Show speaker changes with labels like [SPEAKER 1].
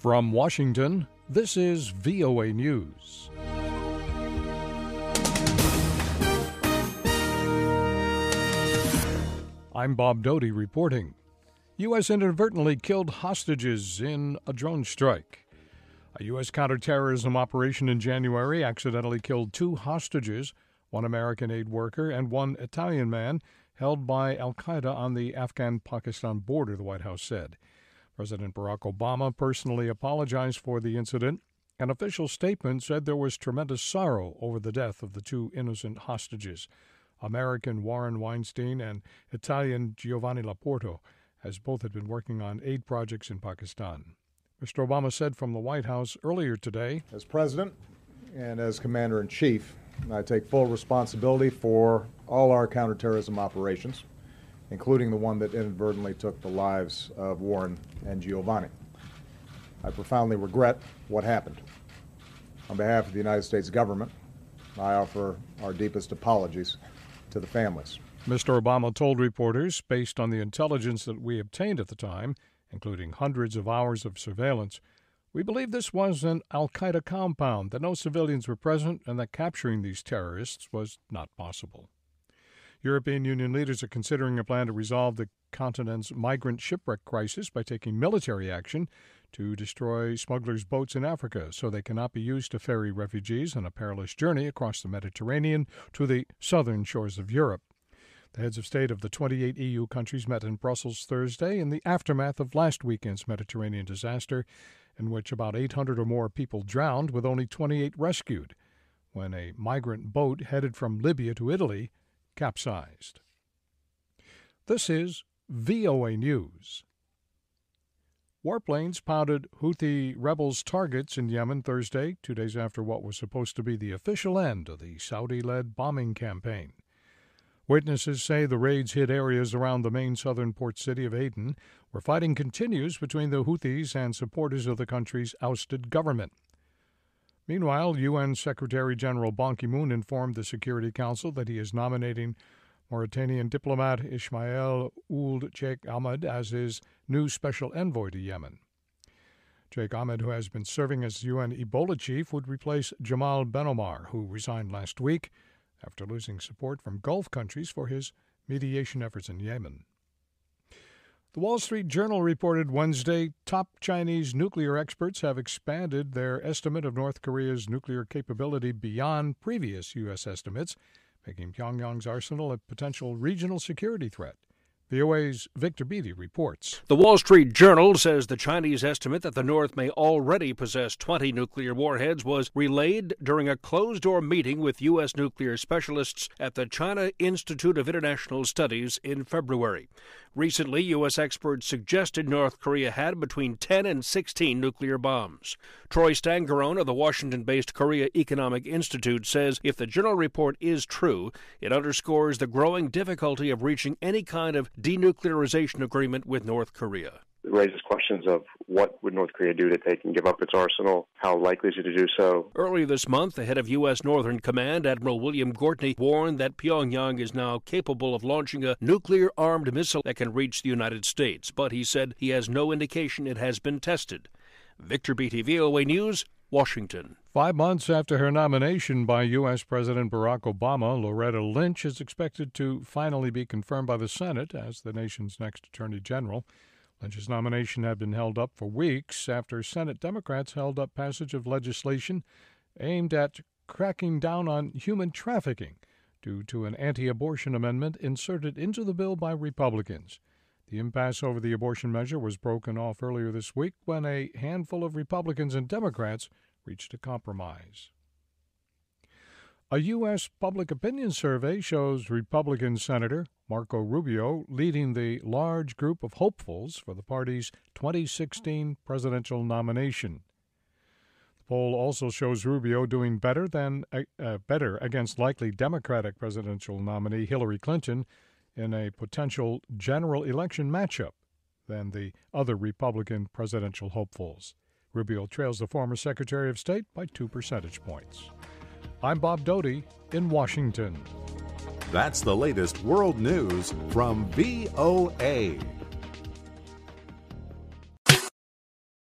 [SPEAKER 1] From Washington, this is VOA News. I'm Bob Doughty reporting. U.S. inadvertently killed hostages in a drone strike. A U.S. counterterrorism operation in January accidentally killed 2 hostages, 1 American aid worker and 1 Italian man, held by al-Qaeda on the Afghan-Pakistan border, the White House said. President Barack Obama personally apologized for the incident. An official statement said there was tremendous sorrow over the death of the 2 innocent hostages, American Warren Weinstein and Italian Giovanni Porto, as both had been working on aid projects in Pakistan. Mr. Obama said from the White House earlier today,
[SPEAKER 2] "As President and as Commander-in-Chief, I take full responsibility for all our counterterrorism operations, including the one that inadvertently took the lives of Warren and Giovanni. I profoundly regret what happened. On behalf of the United States government, I offer our deepest apologies to the families."
[SPEAKER 1] Mr. Obama told reporters, based on the intelligence that we obtained at the time, including hundreds of hours of surveillance, we believe this was an al-Qaeda compound, that no civilians were present, and that capturing these terrorists was not possible. European Union leaders are considering a plan to resolve the continent's migrant shipwreck crisis by taking military action to destroy smugglers' boats in Africa so they cannot be used to ferry refugees on a perilous journey across the Mediterranean to the southern shores of Europe. The heads of state of the 28 EU countries met in Brussels Thursday in the aftermath of last weekend's Mediterranean disaster, in which about 800 or more people drowned, with only 28 rescued, when a migrant boat headed from Libya to Italy capsized. This is VOA News. Warplanes pounded Houthi rebels' targets in Yemen Thursday, 2 days after what was supposed to be the official end of the Saudi-led bombing campaign. Witnesses say the raids hit areas around the main southern port city of Aden, where fighting continues between the Houthis and supporters of the country's ousted government. Meanwhile, UN Secretary General Ban Ki-moon informed the Security Council that he is nominating Mauritanian diplomat Ismail Ould Cheikh Ahmed as his new special envoy to Yemen. Cheikh Ahmed, who has been serving as UN Ebola chief, would replace Jamal Ben Omar, who resigned last week after losing support from Gulf countries for his mediation efforts in Yemen. The Wall Street Journal reported Wednesday top Chinese nuclear experts have expanded their estimate of North Korea's nuclear capability beyond previous U.S. estimates, making Pyongyang's arsenal a potential regional security threat. VOA's Victor Beatty reports.
[SPEAKER 3] The Wall Street Journal says the Chinese estimate that the North may already possess 20 nuclear warheads was relayed during a closed-door meeting with U.S. nuclear specialists at the China Institute of International Studies in February. Recently, U.S. experts suggested North Korea had between 10 and 16 nuclear bombs. Troy Stangarone of the Washington-based Korea Economic Institute says if the journal report is true, it underscores the growing difficulty of reaching any kind of denuclearization agreement with North Korea.
[SPEAKER 4] It raises questions of what would North Korea do to take and give up its arsenal? How likely is it to do so?
[SPEAKER 3] Earlier this month, the head of U.S. Northern Command, Admiral William Gortney, warned that Pyongyang is now capable of launching a nuclear-armed missile that can reach the United States, but he said he has no indication it has been tested. Victor Beatty, VOA News, Washington.
[SPEAKER 1] 5 months after her nomination by U.S. President Barack Obama, Loretta Lynch is expected to finally be confirmed by the Senate as the nation's next Attorney General. Lynch's nomination had been held up for weeks after Senate Democrats held up passage of legislation aimed at cracking down on human trafficking due to an anti-abortion amendment inserted into the bill by Republicans. The impasse over the abortion measure was broken off earlier this week when a handful of Republicans and Democrats reached a compromise. A U.S. public opinion survey shows Republican Senator Marco Rubio leading the large group of hopefuls for the party's 2016 presidential nomination. The poll also shows Rubio doing better against likely Democratic presidential nominee Hillary Clinton in a potential general election matchup than the other Republican presidential hopefuls. Rubio trails the former Secretary of State by 2 percentage points. I'm Bob Doughty in Washington.
[SPEAKER 5] That's the latest world news from VOA.